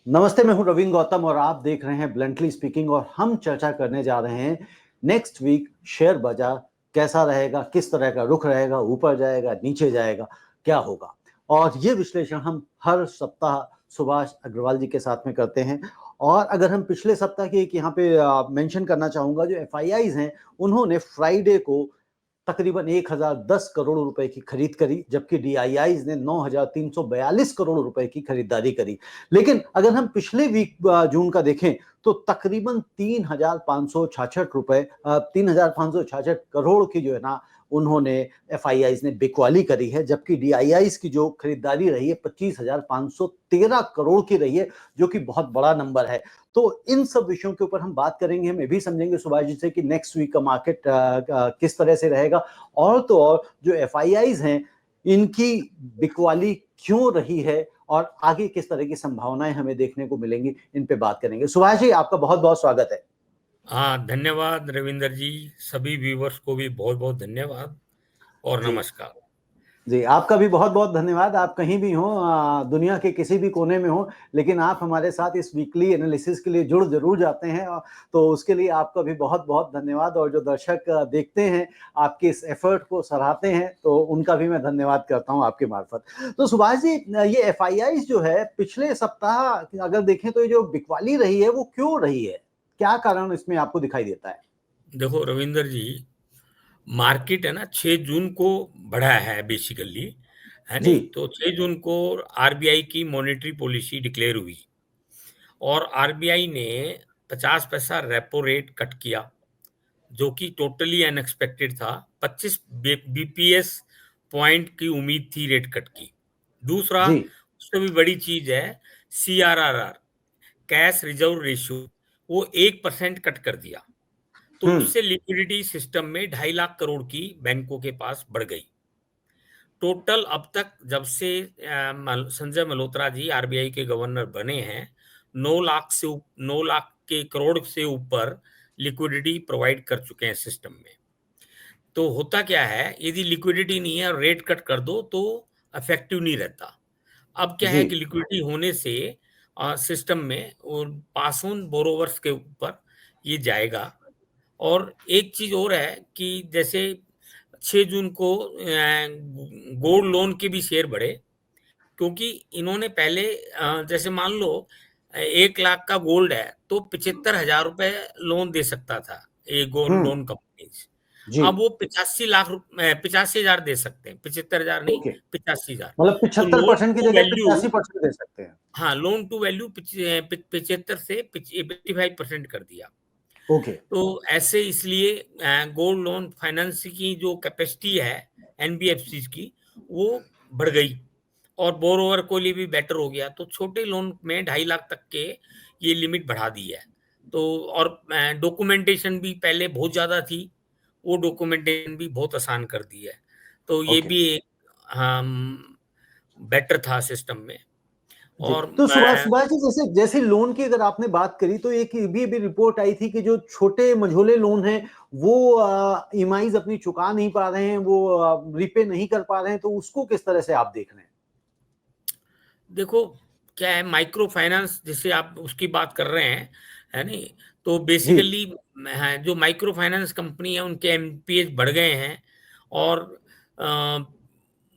नमस्ते, मैं हूं रवीन गौतम और आप देख रहे हैं ब्लंटली स्पीकिंग और हम चर्चा करने जा रहे हैं नेक्स्ट वीक शेयर बाजार कैसा रहेगा, किस तरह का रुख रहेगा, ऊपर जाएगा, नीचे जाएगा, क्या होगा। और ये विश्लेषण हम हर सप्ताह सुभाष अग्रवाल जी के साथ में करते हैं। और अगर हम पिछले सप्ताह की एक यहाँ पे मेंशन करना चाहूंगा, जो एफआईआईज हैं उन्होंने फ्राइडे को तकरीबन 1010 करोड़ रुपए की खरीद करी, जबकि डीआईआईज ने 9342 करोड़ रुपए की खरीदारी करी। लेकिन अगर हम पिछले वीक जून का देखें तो तकरीबन 3566 रुपए 3566 करोड़ की जो है ना उन्होंने एफआईआईज ने बिकवाली करी है, जबकि डीआईआईज की जो खरीदारी रही है 25,513 करोड़ की रही है, जो कि बहुत बड़ा नंबर है। तो इन सब विषयों के ऊपर हम बात करेंगे। हम ये भी समझेंगे सुभाष जी से कि नेक्स्ट वीक का मार्केट किस तरह से रहेगा, और तो और जो एफआईआईज हैं इनकी बिकवाली क्यों रही है और आगे किस तरह की संभावनाएं हमें देखने को मिलेंगी, इन पे बात करेंगे। सुभाष जी, आपका बहुत बहुत स्वागत है। हाँ, धन्यवाद रविंदर जी। सभी व्यूवर्स को भी बहुत बहुत धन्यवाद और जी नमस्कार। जी, आपका भी बहुत बहुत धन्यवाद। आप कहीं भी हो, दुनिया के किसी भी कोने में हो, लेकिन आप हमारे साथ इस वीकली एनालिसिस के लिए जुड़ जरूर जाते हैं, तो उसके लिए आपका भी बहुत बहुत धन्यवाद। और जो दर्शक देखते हैं, आपके इस एफर्ट को सराहते हैं, तो उनका भी मैं धन्यवाद करता हूं आपके मार्फत। तो सुभाष जी, ये एफआईआई जो है पिछले सप्ताह अगर देखें तो ये जो बिकवाली रही है वो क्यों रही है, क्या कारण इसमें आपको दिखाई देता है? देखो रविंदर जी, मार्केट है ना 6 जून को बढ़ा है बेसिकली, है जी नहीं? तो 6 जून को आरबीआई की मॉनेटरी पॉलिसी डिक्लेयर हुई और आरबीआई ने 50 पैसा रेपो रेट कट किया, जो कि टोटली अनएक्सपेक्टेड था। 25 बीपीएस पॉइंट की उम्मीद थी रेट कट की। दूसरा, जी। उससे भी बड़ी चीज है सीआरआरआर, कैश रिजर्व रेशियो, वो 1% कट कर दिया। तो हम्म। उससे लिक्विडिटी सिस्टम में 2.5 लाख करोड़ की बैंकों के पास बढ़ गई। टोटल अब तक जब से संजय मल्होत्रा जी आरबीआई के गवर्नर बने हैं, 9 लाख के करोड़ से ऊपर लिक्विडिटी प्रोवाइड कर चुके हैं सिस्टम में। तो होता क्या है, यदि लिक्विडिटी नहीं है और रेट कट कर दो तो इफेक्टिव नहीं रहता। अब क्या जी है कि लिक्विडिटी होने से सिस्टम में और पास ऑन बोरोवर्स के ऊपर ये जाएगा। और एक चीज और है कि जैसे 6 जून को गोल्ड लोन के भी शेयर बढ़े, क्योंकि इन्होंने पहले जैसे मान लो 1 लाख का गोल्ड है तो 75,000 रुपए लोन दे सकता था ये गोल्ड हम्म। Loan company. जी। अब वो 85,000 दे सकते हैं, 75,000 नहीं, ओके, 85,000। मतलब तो 75% की टू जगह वैल्यू 85% दे सकते हैं। हाँ, लोन टू वैल्यू 75 से 85% कर दिया। ओके। तो ऐसे इसलिए गोल्ड लोन फाइनेंस की जो कैपेसिटी है एनबीएफसी की, वो बढ़ गई और बोरोवर को लिए भी बेटर हो गया। तो छोटे लोन में 2.5 लाख तक के ये लिमिट बढ़ा दी है। तो और डॉक्यूमेंटेशन भी पहले बहुत ज़्यादा थी, वो डॉक्यूमेंटेशन भी बहुत आसान कर दी है। तो ये ओके। भी एक बेटर था सिस्टम में। जी, और तो सुभाष सुभाष जी, जैसे जैसे लोन की अगर आपने बात करी तो एक ये भी रिपोर्ट आई थी कि जो छोटे मझोले लोन हैं वो ईएमआईज अपनी चुका नहीं पा रहे हैं, वो रिपे नहीं कर पा रहे हैं, तो उसको किस तरह से आप देख रहे हैं? देखो, क्या है, माइक्रो फाइनेंस जिसे आप उसकी बात कर रहे हैं, है नहीं? तो जी। बेसिकली जो माइक्रो फाइनेंस कंपनी है उनके एमपीएस बढ़ गए हैं और अ,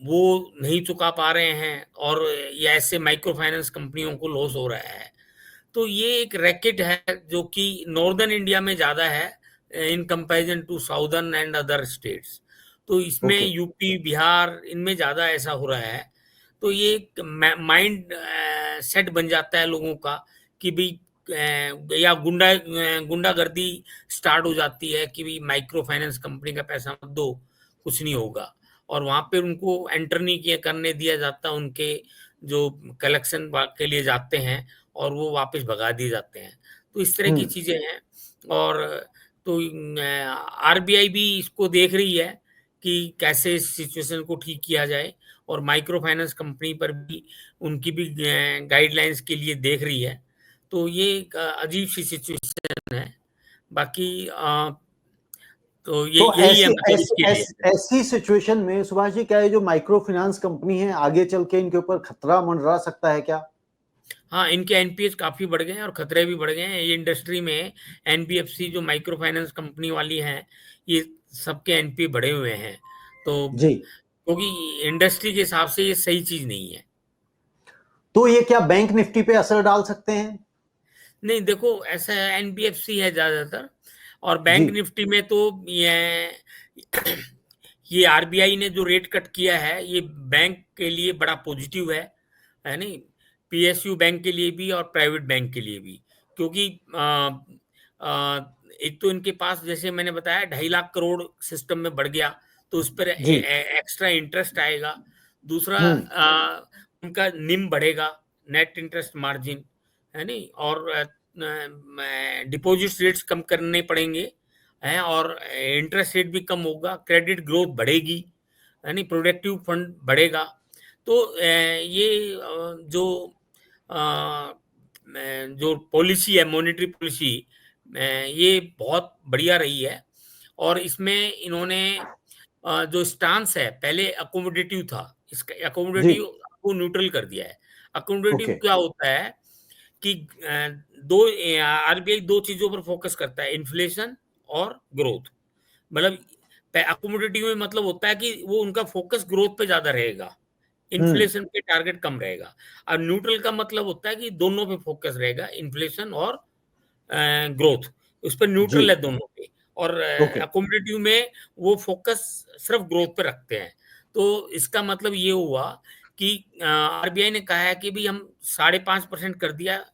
वो नहीं चुका पा रहे हैं और ये ऐसे माइक्रो फाइनेंस कंपनियों को लॉस हो रहा है। तो ये एक रैकेट है जो कि नॉर्दर्न इंडिया में ज़्यादा है in comparison to southern and other states. तो इसमें ओके। यूपी, बिहार, इनमें ज़्यादा ऐसा हो रहा है। तो ये एक माइंड सेट बन जाता है लोगों का कि भाई या गुंडागर्दी स्टार्ट हो जाती है कि भाई माइक्रो फाइनेंस कंपनी का पैसा मत दो, कुछ नहीं होगा। और वहां पे उनको एंटर नहीं किया करने दिया जाता, उनके जो कलेक्शन के लिए जाते हैं और वो वापस भगा दिए जाते हैं। तो इस तरह की हम्म। चीजें हैं। और तो आरबीआई भी इसको देख रही है कि कैसे इस सिचुएशन को ठीक किया जाए और माइक्रो फाइनेंस कंपनी पर भी उनकी भी गाइडलाइंस के लिए देख रही है। तो ये एक अजीब सी सिचुएशन है। बाकी तो ये तो यही है ऐसी मतलब ऐसी इसके लिए। ऐसी ऐसी सिचुएशन में सुभाष जी, क्या ये जो माइक्रो फाइनेंस कंपनी है आगे चल के इनके ऊपर खतरा मंडरा सकता है क्या? हाँ, इनके एनपीएस काफ़ी बढ़ गए हैं और खतरे भी बढ़ गए हैं। ये इंडस्ट्री में एनबीएफसी जो माइक्रो फाइनेंस कंपनी वाली हैं, ये सबके एनपीए बढ़े हुए हैं। तो जी। क्योंकि इंडस्ट्री के हिसाब से ये सही चीज़ नहीं है। तो ये क्या बैंक निफ्टी पे असर डाल सकते हैं? नहीं, देखो ऐसा है, एनबीएफसी है ज़्यादातर, और बैंक जी। निफ्टी में तो ये आरबीआई ने जो रेट कट किया है, ये बैंक के लिए बड़ा पॉजिटिव है नहीं? पीएसयू बैंक के लिए भी और प्राइवेट बैंक के लिए भी, क्योंकि एक तो इनके पास, जैसे मैंने बताया, 2.5 लाख करोड़ सिस्टम में बढ़ गया, तो उस पर जी। एक्स्ट्रा इंटरेस्ट आएगा। दूसरा, हम्म। उनका निम बढ़ेगा, नेट इंटरेस्ट मार्जिन, है नहीं? और डिपॉजिट रेट्स कम करने पड़ेंगे हैं, और इंटरेस्ट रेट भी कम होगा, क्रेडिट ग्रोथ बढ़ेगी, है नहीं? प्रोडक्टिव फंड बढ़ेगा। तो ये जो पॉलिसी है, मॉनेटरी पॉलिसी, ये बहुत बढ़िया रही है। और इसमें इन्होंने जो स्टांस है, पहले अकोमोडेटिव था, इसका जी। अकोमोडेटिव को न्यूट्रल कर दिया है। Accommodative okay. क्या होता है कि दो आरबीआई दो चीजों पर फोकस करता है, इन्फ्लेशन और ग्रोथ। मतलब अकोमोडेटिव में मतलब होता है कि वो उनका फोकस ग्रोथ पे ज्यादा रहेगा, हम्म। इन्फ्लेशन पे टारगेट कम रहेगा। और न्यूट्रल का मतलब होता है कि दोनों पे फोकस रहेगा, इन्फ्लेशन और ग्रोथ, उस पर जी। न्यूट्रल है दोनों पे। और ओके। अकोमोडेटिव में वो फोकस सिर्फ ग्रोथ पे रखते हैं। तो इसका मतलब ये हुआ कि आरबीआई ने कहा है कि भाई हम 5.5% कर दिया,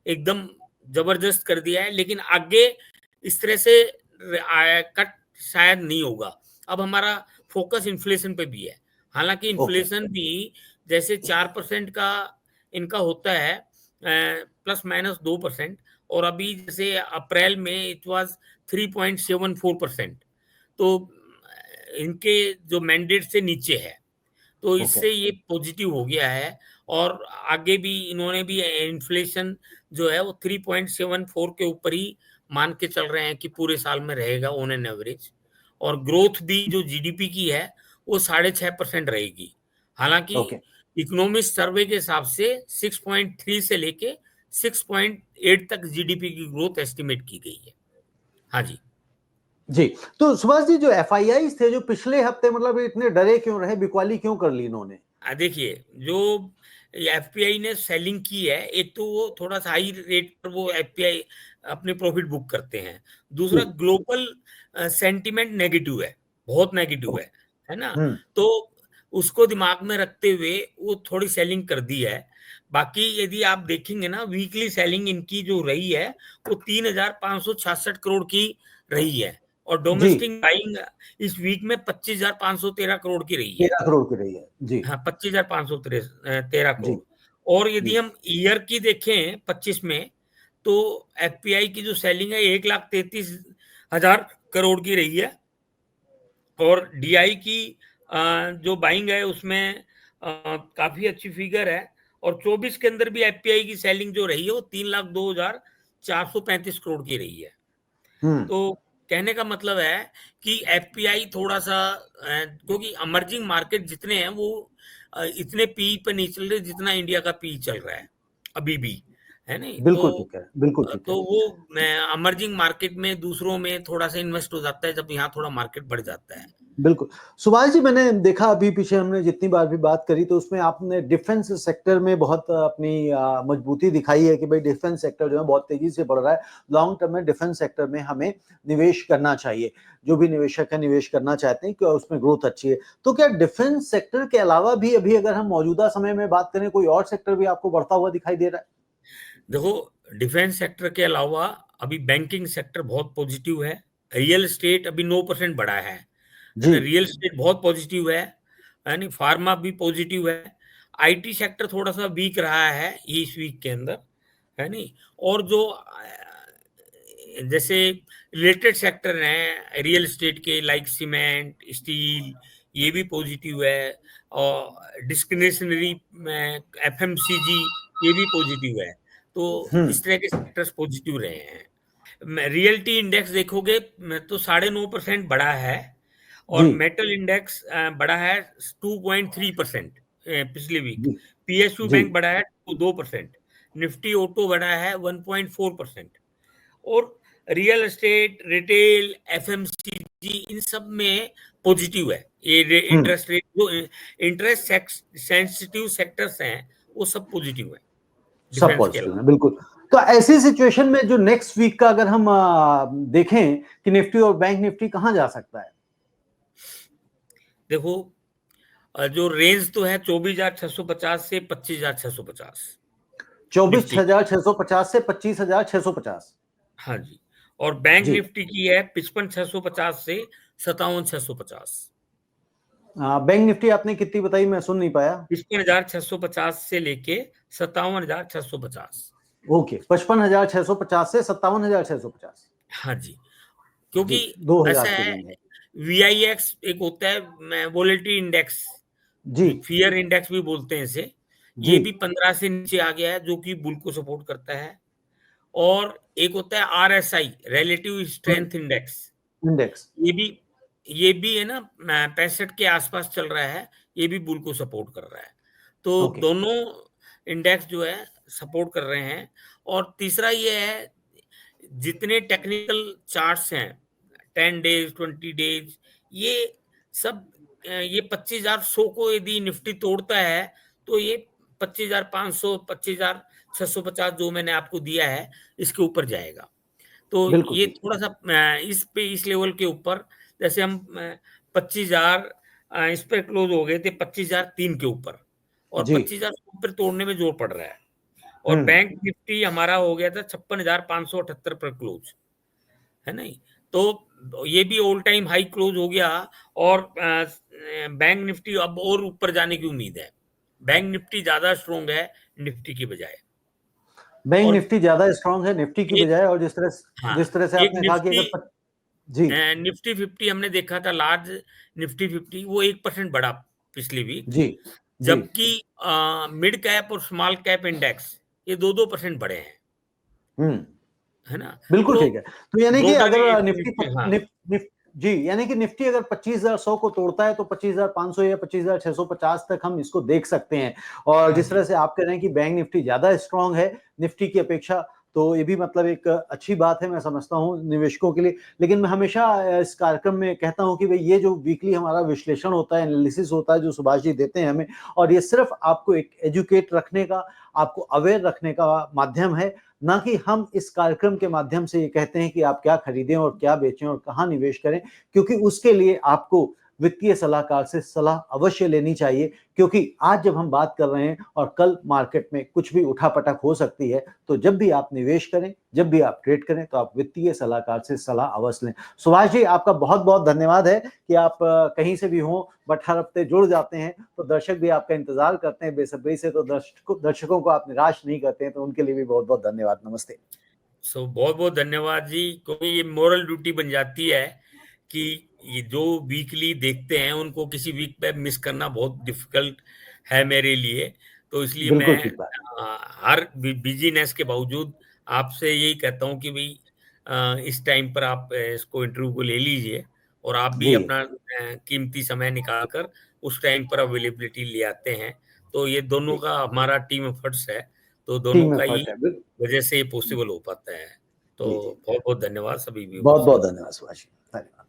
एकदम जबरदस्त कर दिया है, लेकिन आगे इस तरह से कट शायद नहीं होगा। अब हमारा फोकस इन्फ्लेशन पे भी है। हालांकि ओके। इन्फ्लेशन भी जैसे 4% का इनका होता है, ±2%, और अभी जैसे अप्रैल में इट वाज 3.74%। तो इनके जो मैंडेट से नीचे है, तो ओके। इससे ये पॉजिटिव हो गया है। और आगे भी इन्होंने भी इन्फ्लेशन जो है वो 3.74 के ऊपर ही मान के चल रहे हैं कि पूरे साल में रहेगा ऑन एन एवरेज। और ग्रोथ भी जो जीडीपी की है वो 6.5% रहेगी। हालांकि ओके। इकोनॉमिस्ट सर्वे के हिसाब से 6.3 से लेके 6.8 तक जीडीपी की ग्रोथ एस्टिमेट की गई है। हाँ जी। जी। तो सुभाष जी, जो एफआईआई थे जो पिछले हफ्ते, मतलब इतने डरे क्यों रहे, बिकवाली क्यों कर ली इन्होंने? देखिए, जो एफपीआई ने सेलिंग की है, एक तो वो थोड़ा सा हाई रेट पर वो एफपीआई अपने प्रॉफिट बुक करते हैं। जी। दूसरा, ग्लोबल सेंटीमेंट नेगेटिव है, बहुत नेगेटिव ओके। है ना? हम्म। तो उसको दिमाग में रखते हुए वो थोड़ी सेलिंग कर दी है। बाकी यदि आप देखेंगे ना, वीकली सेलिंग इनकी जो रही है वो 3,566 करोड़ की रही है, और जी। डोमेस्टिक बाइंग इस वीक में 25,513 करोड़ की रही है। 13 करोड़ की रही है। जी। हाँ, 25,513 जी। करोड़। और यदि जी। हम ईयर की देखें 25 में, तो एफपीआई की जो सेलिंग है 1,33,000 करोड़ की रही है। और डीआई की जो बाइंग है उसमें काफी अच्छी फिगर है। और 24 के अंदर भी एफपीआई की सेलिंग जो रही है वो 3,02,435 करोड़ की रही है। हम्म। तो कहने का मतलब है कि एफपीआई थोड़ा सा क्योंकि अमर्जिंग मार्केट जितने हैं वो इतने पी पे नहीं चल रहे जितना इंडिया का पी चल रहा है अभी भी, है नहीं? बिल्कुल ठीक है, बिल्कुल ठीक है। तो वो अमर्जिंग मार्केट में दूसरों में थोड़ा सा इन्वेस्ट हो जाता है जब यहाँ थोड़ा मार्केट बढ़ जाता है। बिल्कुल। सुभाष जी, मैंने देखा अभी पीछे हमने जितनी बार भी बात करी तो उसमें आपने डिफेंस सेक्टर में बहुत अपनी मजबूती दिखाई है कि भाई डिफेंस सेक्टर जो है बहुत तेजी से बढ़ रहा है। लॉन्ग टर्म में डिफेंस सेक्टर में हमें निवेश करना चाहिए। जो भी निवेशक है निवेश करना चाहते हैं कि उसमें ग्रोथ अच्छी है। तो क्या डिफेंस सेक्टर के अलावा भी अभी अगर हम मौजूदा समय में बात करें, कोई और सेक्टर भी आपको बढ़ता हुआ दिखाई दे रहा है? देखो, डिफेंस सेक्टर के अलावा अभी बैंकिंग सेक्टर बहुत पॉजिटिव है। रियल एस्टेट अभी 9% बढ़ा है जी। ना? रियल एस्टेट बहुत पॉजिटिव है यानी फार्मा भी पॉजिटिव है। आईटी सेक्टर थोड़ा सा वीक रहा है ये इस वीक के अंदर, है नहीं? और जो जैसे रिलेटेड सेक्टर हैं रियल एस्टेट के, लाइक सीमेंट, स्टील, ये भी पॉजिटिव है। और डिस्क्रिशनरी एफएमसीजी, ये भी पॉजिटिव है। तो हम्म। इस तरह के सेक्टर्स पॉजिटिव रहे हैं। रियल्टी इंडेक्स देखोगे तो 9.5% बढ़ा है। जी। और मेटल इंडेक्स बढ़ा है 2.3% पिछले वीक। जी। पीएसयू जी। बैंक बढ़ा है 2%। निफ्टी ऑटो बढ़ा है 1.4%। और रियल एस्टेट, रिटेल, एफएमसीजी, इन सब में पॉजिटिव है। ये इंटरेस्ट रेट, जो इंटरेस्ट सेंसिटिव सेक्टर्स हैं, वो सब पॉजिटिव है सब डिफेंस के पॉजिटिव अलावा। है, बिल्कुल। तो ऐसी सिचुएशन में जो नेक्स्ट वीक का अगर हम देखें कि निफ्टी और बैंक निफ्टी कहां जा सकता है? देखो, जो रेंज तो है 24,650 से 25,650 निफ्टी। 24,650 से 25,650। हाँ जी। और बैंक जी। निफ्टी की है 55,650 से 57,650। बैंक निफ्टी आपने कितनी बताई, मैं सुन नहीं पाया। 55,650 से लेके 57,650। ओके, 55,650 से 57,650। हाँ जी। जी, क्योंकि 2,000 ऐसा की है, रेंज है। वीआईएक्स एक होता है वोलेटिलिटी इंडेक्स, जी। फियर इंडेक्स भी बोलते हैं इसे। जी। ये भी 15 से नीचे आ गया है, जो कि बुल को सपोर्ट करता है। और एक होता है RSI, relative strength index. Index. ये भी है ना, 65 के आसपास चल रहा है। ये भी बुल को सपोर्ट कर रहा है। तो ओके। दोनों इंडेक्स जो है सपोर्ट कर रहे हैं। और तीसरा ये है, जितने टेक्निकल चार्ट्स हैं, 10 डेज, 20 डेज, ये सब, ये 25,100 को यदि निफ्टी तोड़ता है, तो ये 25,500, 25,650 जो मैंने आपको दिया है, इसके ऊपर जाएगा। तो बिल्कुल ये ठीक। थोड़ा सा इस लेवल के ऊपर, जैसे हम 25,000, इस पर क्लोज हो गए थे 25,003 के ऊपर, और जी। 25,000 पर तोड़ने में जोर पड़ रहा है। और हम्म। बैंक निफ्टी हमारा हो गया था 56,578 पर क्लोज, है नहीं? तो ये भी ऑल टाइम हाई क्लोज हो गया। और बैंक निफ्टी अब और ऊपर जाने की उम्मीद है। बैंक निफ्टी ज्यादा स्ट्रोंग है निफ्टी की बजाय। बैंक और निफ्टी ज्यादा स्ट्रांग है निफ्टी की एक बजाय, और हाँ, जिस तरह से एक आपने कहा कि निफ्टी, अगर जी। निफ्टी 50 हमने देखा था, लार्ज निफ्टी 50, वो 1% बढ़ा पिछली वीक। जी। जी। जबकि मिड कैप और स्मॉल कैप इंडेक्स, ये 2-2% बढ़े हैं, हम्म। है ना? बिल्कुल तो ठीक है। तो यानी कि दो अगर निफ्टी वेरिएशन। हाँ जी, यानी कि निफ्टी अगर 25,100 को तोड़ता है तो 25,500 या 25,650 तक हम इसको देख सकते हैं। और हाँ जिस तरह जी। से आप कह रहे हैं कि बैंक निफ्टी ज्यादा स्ट्रांग है निफ्टी की अपेक्षा, तो ये भी मतलब एक अच्छी बात है, मैं समझता हूँ निवेशकों के लिए। लेकिन मैं हमेशा इस कार्यक्रम में कहता हूँ कि भाई ये जो वीकली हमारा विश्लेषण होता है, एनालिसिस होता है, जो सुभाष जी देते हैं हमें, और ये सिर्फ आपको एक एजुकेट रखने का, आपको अवेयर रखने का माध्यम है, ना कि हम इस कार्यक्रम के माध्यम से ये कहते हैं कि आप क्या खरीदें और क्या बेचें और कहाँ निवेश करें। क्योंकि उसके लिए आपको वित्तीय सलाहकार से सलाह अवश्य लेनी चाहिए, क्योंकि आज जब हम बात कर रहे हैं और कल मार्केट में कुछ भी उठापटक हो सकती है, तो जब भी आप निवेश करें, जब भी आप ट्रेड करें, तो आप वित्तीय सलाहकार से सलाह अवश्य लें। सुभाष जी, आपका बहुत बहुत धन्यवाद है कि आप कहीं से भी हों बट हर हफ्ते जुड़ जाते हैं, तो दर्शक भी आपका इंतजार करते हैं बेसब्री से, तो दर्शकों को आप निराश नहीं करते हैं, तो उनके लिए भी बहुत बहुत धन्यवाद। नमस्ते। बहुत बहुत धन्यवाद जी, क्योंकि ये मोरल ड्यूटी बन जाती है कि ये जो वीकली देखते हैं, उनको किसी वीक पे मिस करना बहुत डिफिकल्ट है मेरे लिए। तो इसलिए मैं बिल्कुल ठीक बात। हर बिजीनेस के बावजूद आपसे यही कहता हूँ कि भाई, इस टाइम पर आप इसको इंटरव्यू को ले लीजिए, और आप भी जी। अपना कीमती समय निकाल कर उस टाइम पर अवेलेबिलिटी ले आते हैं। तो ये दोनों जी। का हमारा टीम एफर्ट्स है, तो दोनों टीम का ही एफर्ट है। वजह से ये पॉसिबल हो पाता है। तो जी। जी। बहुत बहुत धन्यवाद सभी बहुत व्यूअर्स बहुत को। धन्यवाद सुभाष जी। धन्यवाद।